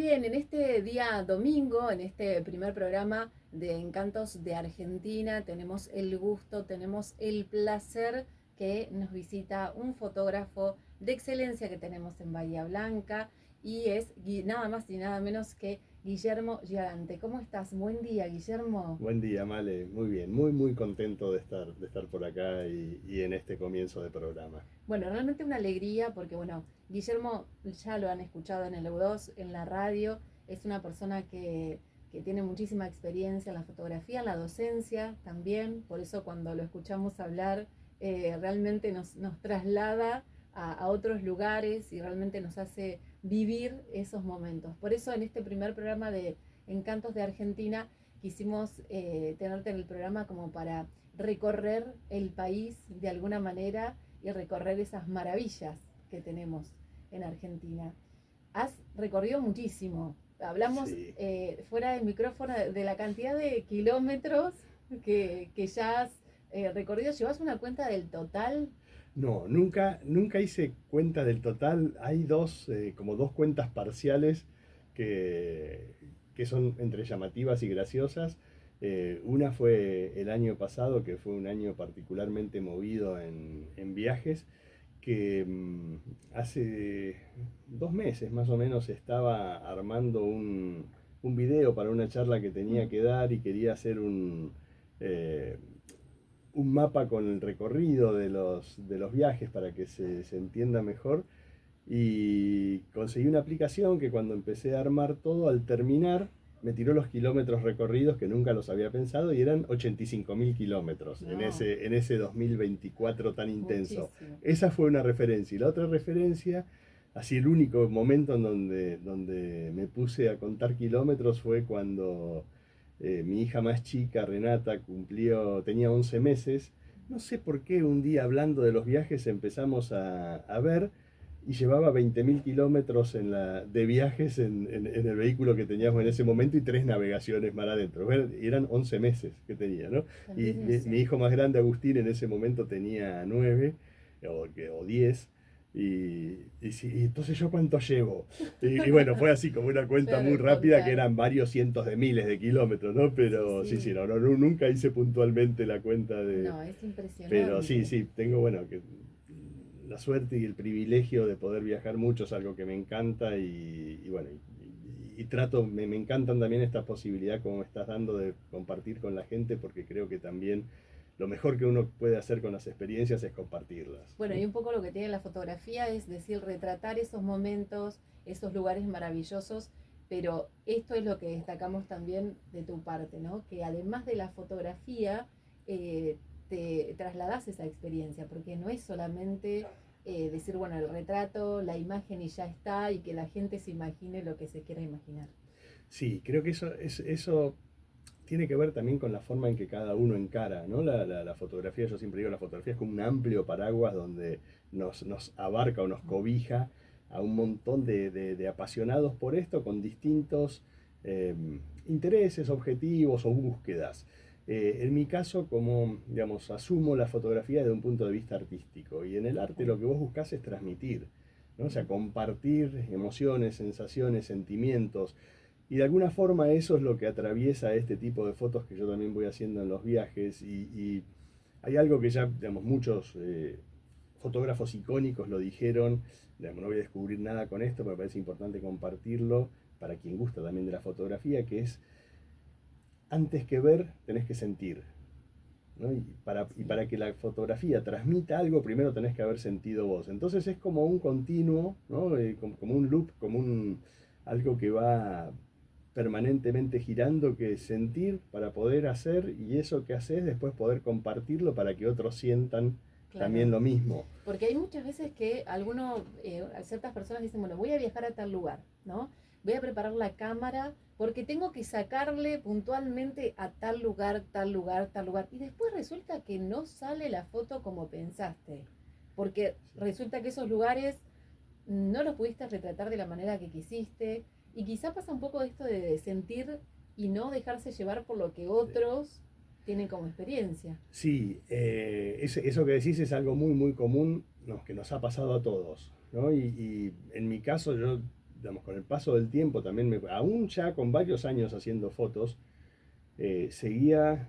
bien, en este día domingo, en este primer programa de Encantos de Argentina, tenemos el gusto, tenemos el placer que nos visita un fotógrafo de excelencia que tenemos en Bahía Blanca y es nada más y nada menos que Guillermo Giarante. ¿Cómo estás? Buen día, Guillermo. Buen día, Male. Muy bien, muy contento de estar por acá y en este comienzo de programa. Bueno, realmente una alegría porque, bueno, Guillermo ya lo han escuchado en el U2, en la radio, es una persona que tiene muchísima experiencia en la fotografía, en la docencia también, por eso cuando lo escuchamos hablar realmente nos traslada a otros lugares y realmente nos hace vivir esos momentos. Por eso en este primer programa de Encantos de Argentina quisimos tenerte en el programa como para recorrer el país de alguna manera y recorrer esas maravillas que tenemos en Argentina. Has recorrido muchísimo. Hablamos Sí. fuera del micrófono de la cantidad de kilómetros que ya has recorrido. ¿Llevas una cuenta del total? No, nunca hice cuenta del total. Hay como dos cuentas parciales que, que son entre llamativas y graciosas. Una fue el año pasado, que fue un año particularmente movido en viajes, que hace 2 meses más o menos estaba armando un video para una charla que tenía que dar y quería hacer eh, un mapa con el recorrido de los viajes para que se entienda mejor. Y conseguí una aplicación que cuando empecé a armar todo, al terminar, me tiró los kilómetros recorridos que nunca los había pensado y eran 85.000 kilómetros en No, ese 2024 tan intenso. muchísimo. Esa fue una referencia. Y la otra referencia, así el único momento en donde me puse a contar kilómetros fue cuando mi hija más chica, Renata, tenía 11 meses. No sé por qué un día hablando de los viajes empezamos a ver y llevaba 20.000 kilómetros de viajes en el vehículo que teníamos en ese momento y 3 navegaciones mar adentro. Bueno, eran 11 meses que tenía, ¿no? Y mi Tantísimo. hijo más grande, Agustín, en ese momento tenía 9 o 10. Y entonces yo cuánto llevo. Y bueno, fue así como una cuenta muy Claro, rápida que contar. eran varios cientos de miles de kilómetros, ¿no? Sí, Pero sí, sí. nunca hice puntualmente la cuenta de... No, es Pero sí, impresionante. sí, tengo, bueno, la suerte y el privilegio de poder viajar mucho es algo que me encanta y bueno, trato, me encantan también esta posibilidad como me estás dando de compartir con la gente porque creo que también lo mejor que uno puede hacer con las experiencias es compartirlas, Bueno, ¿no? y un poco lo que tiene la fotografía es decir, retratar esos momentos, esos lugares maravillosos, pero esto es lo que destacamos también de tu parte, ¿no? Que además de la fotografía, te trasladas esa experiencia, porque no es solamente decir, bueno, el retrato, la imagen y ya está, y que la gente se imagine lo que se quiera imaginar. Sí, creo que eso tiene que ver también con la forma en que cada uno encara, ¿no? La fotografía, yo siempre digo, la fotografía es como un amplio paraguas donde nos abarca o nos cobija a un montón de apasionados por esto con distintos eh, intereses, objetivos o búsquedas. En mi caso, como digamos, asumo la fotografía desde un punto de vista artístico y en el arte lo que vos buscas es transmitir, ¿no? O sea, compartir emociones, sensaciones, sentimientos, y de alguna forma eso es lo que atraviesa este tipo de fotos que yo también voy haciendo en los viajes. Y hay algo que ya, digamos, muchos fotógrafos icónicos lo dijeron. Digamos, no voy a descubrir nada con esto, pero me parece importante compartirlo para quien gusta también de la fotografía, que es antes que ver, tenés que sentir. ¿No? Sí. Y para que la fotografía transmita algo, primero tenés que haber sentido vos. Entonces es como un continuo, ¿no? Como un loop, algo que va permanentemente girando, que sentir para poder hacer y eso que haces después poder compartirlo para que otros sientan también Claro. lo mismo. Porque hay muchas veces que ciertas personas dicen, bueno, voy a viajar a tal lugar, ¿no? Voy a preparar la cámara porque tengo que sacarle puntualmente a tal lugar, tal lugar, tal lugar. Y después resulta que no sale la foto como pensaste. Porque resulta que esos lugares no los pudiste retratar de la manera que quisiste. Y quizá pasa un poco esto de sentir y no dejarse llevar por lo que Sí. otros tienen como experiencia. Sí, eso que decís es algo muy común, no, que nos ha pasado a todos, ¿no? Y en mi caso yo digamos, con el paso del tiempo también, aún ya con varios años haciendo fotos, seguía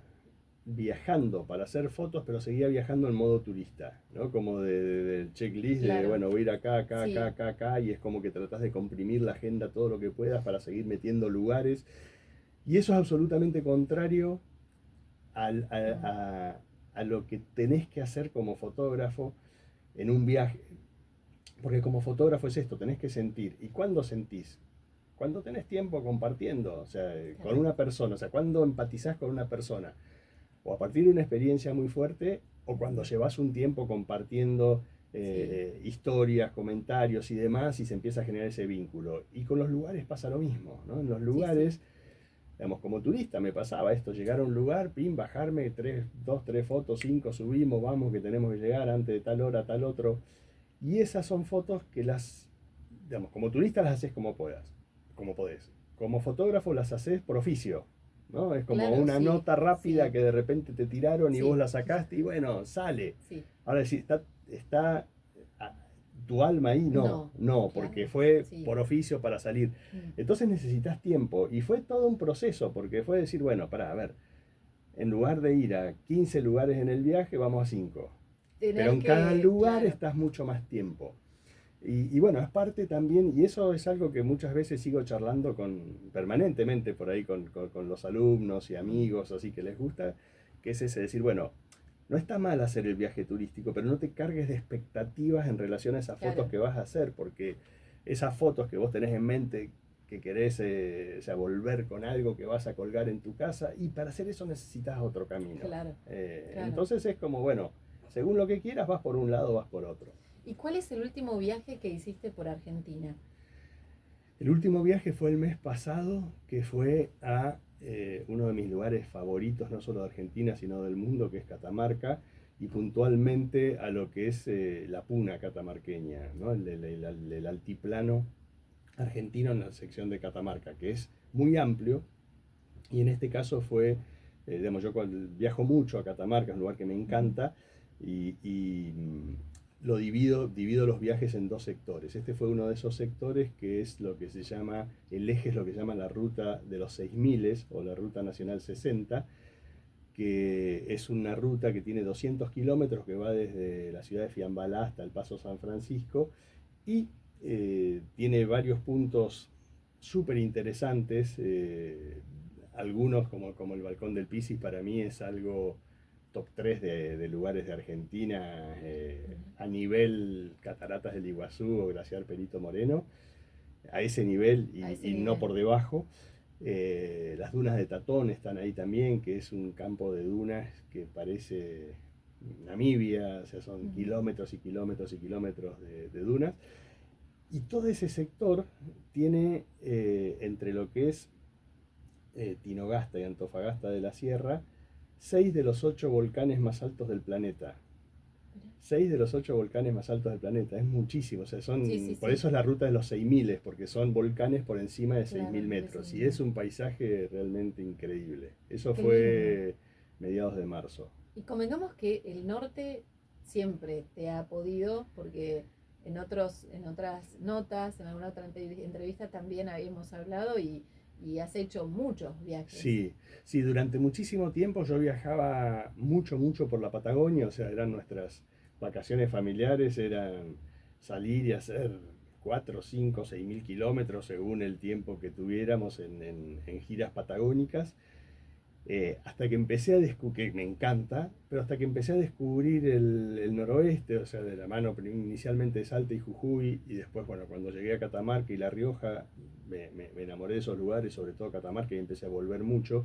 viajando para hacer fotos, pero seguía viajando en modo turista, ¿no? Como del checklist de, Claro, bueno, voy a ir acá, acá, acá, sí. acá, acá, y es como que tratás de comprimir la agenda todo lo que puedas para seguir metiendo lugares. Y eso es absolutamente contrario al- Mm, a lo que tenés que hacer como fotógrafo en un viaje. Porque como fotógrafo es esto, tenés que sentir. ¿Y cuándo sentís? Cuando tenés tiempo compartiendo, o sea, con claro, una persona, o sea, cuando empatizás con una persona, o a partir de una experiencia muy fuerte, o cuando llevas un tiempo compartiendo sí, historias, comentarios y demás, y se empieza a generar ese vínculo. Y con los lugares pasa lo mismo, ¿no? En los sí, sí, lugares, digamos, como turista me pasaba esto, llegar a un lugar, pim, bajarme, dos, tres fotos, cinco, subimos, vamos, que tenemos que llegar antes de tal hora, tal otro. Y esas son fotos que digamos, como turista las haces como puedas, como podés. Como fotógrafo las haces por oficio, ¿no? Es como claro, una sí, nota rápida sí, que de repente te tiraron y vos sí, la sacaste y bueno, sale. sí. Ahora sí, está ah, tu alma ahí, no, No, no, porque claro, fue sí. por oficio para salir. Mm. Entonces necesitas tiempo y fue todo un proceso, porque fue decir, bueno, a ver, en lugar de ir a 15 lugares en el viaje, vamos a 5. Pero Tener en cada que, lugar claro, estás mucho más tiempo. Y bueno, es parte también, y eso es algo que muchas veces sigo charlando permanentemente por ahí con los alumnos y mm, amigos, así que les gusta, que es ese decir, bueno, no está mal hacer el viaje turístico, pero no te cargues de expectativas en relación a esas fotos claro, que vas a hacer, porque esas fotos que vos tenés en mente, que querés o sea, volver con algo que vas a colgar en tu casa, y para hacer eso necesitas otro camino. claro, claro. Entonces es como, bueno, según lo que quieras, vas por un lado, vas por otro. ¿Y cuál es el último viaje que hiciste por Argentina? El último viaje fue el mes pasado, que fue a uno de mis lugares favoritos, no solo de Argentina, sino del mundo, que es Catamarca, y puntualmente a lo que es la puna catamarqueña, ¿no? El altiplano argentino en la sección de Catamarca, que es muy amplio, y en este caso fue, digamos, yo viajo mucho a Catamarca, es un lugar que me Ujú. encanta, y lo divido los viajes en dos sectores. Este fue uno de esos sectores que es lo que se llama, el eje es lo que se llama la ruta de los 6000 o la ruta nacional 60, que es una ruta que tiene 200 kilómetros que va desde la ciudad de Fiambalá hasta el Paso San Francisco y tiene varios puntos súper interesantes. Algunos, como el Balcón del Pisis, para mí es algo top 3 de lugares de Argentina a nivel Cataratas del Iguazú o Glaciar Perito Moreno, a ese nivel A ese y no nivel. por debajo. Las dunas de Tatón están ahí también, que es un campo de dunas que parece Namibia, o sea, son Ujú. kilómetros y kilómetros y kilómetros de dunas. Y todo ese sector tiene entre lo que es Tinogasta y Antofagasta de la Sierra, 6 de los 8 volcanes más altos del planeta. Mira. 6 de los 8 volcanes más altos del planeta, es muchísimo, o sea, Sí, sí, por sí, eso es la ruta de los 6000, porque son volcanes por encima de claro, 6000 de ese metros, y es nivel. un paisaje realmente increíble. Eso Qué lindo. fue mediados de marzo. Y convengamos que el norte siempre te ha podido, porque en otras notas, en alguna otra entrevista también habíamos hablado y has hecho muchos viajes. Sí, sí, durante muchísimo tiempo yo viajaba mucho, mucho por la Patagonia, o sea, eran nuestras vacaciones familiares, eran salir y hacer 4, 5, 6 mil kilómetros según el tiempo que tuviéramos en giras patagónicas. Hasta que empecé a descubrir, que me encanta, pero hasta que empecé a descubrir el noroeste, o sea, de la mano inicialmente de Salta y Jujuy, y después, bueno, cuando llegué a Catamarca y La Rioja, me enamoré de esos lugares, sobre todo Catamarca, y empecé a volver mucho.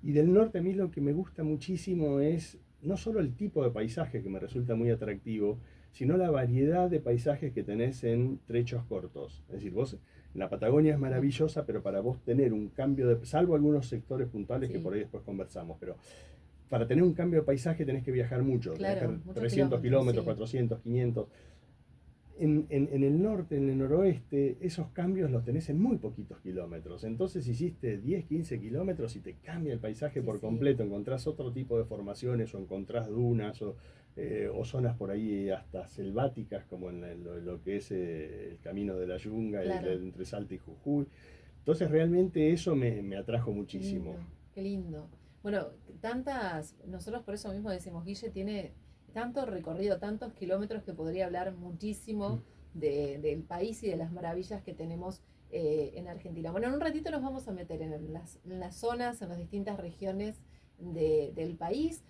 Y del norte a mí lo que me gusta muchísimo es no solo el tipo de paisaje que me resulta muy atractivo, sino la variedad de paisajes que tenés en trechos cortos. Es decir, vos la Patagonia es Ujú. maravillosa, pero para vos tener un cambio salvo algunos sectores puntuales que Sí, por ahí después conversamos, pero para tener un cambio de paisaje tenés que viajar mucho, tenés que claro, viajar muchos 300 kilómetros, kilómetros, sí. 400, 500. En el norte, en el noroeste, esos cambios los tenés en muy poquitos kilómetros. Entonces hiciste 10, 15 kilómetros y te cambia el paisaje Sí, por sí. completo. Encontrás otro tipo de formaciones o encontrás dunas o o zonas por ahí hasta selváticas, como en lo que es el Camino de la Yunga, Claro, entre Salta y Jujuy. Entonces realmente eso me atrajo qué muchísimo. lindo, qué lindo. Bueno, nosotros por eso mismo decimos, Guille tiene tanto recorrido, tantos kilómetros que podría hablar muchísimo del país y de las maravillas que tenemos en Argentina. Bueno, en un ratito nos vamos a meter en las zonas, en las distintas regiones del país.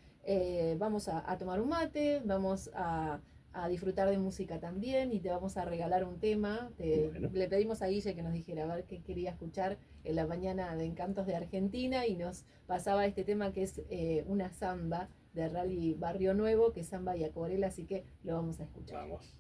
Vamos a tomar un mate, vamos a disfrutar de música también y te vamos a regalar un tema. Bueno, Le pedimos a Guille que nos dijera a ver qué quería escuchar en la mañana de Encantos de Argentina y nos pasaba este tema que es una samba de Rally Barrio Nuevo, que es samba y acuarela, así que lo vamos a escuchar. vamos.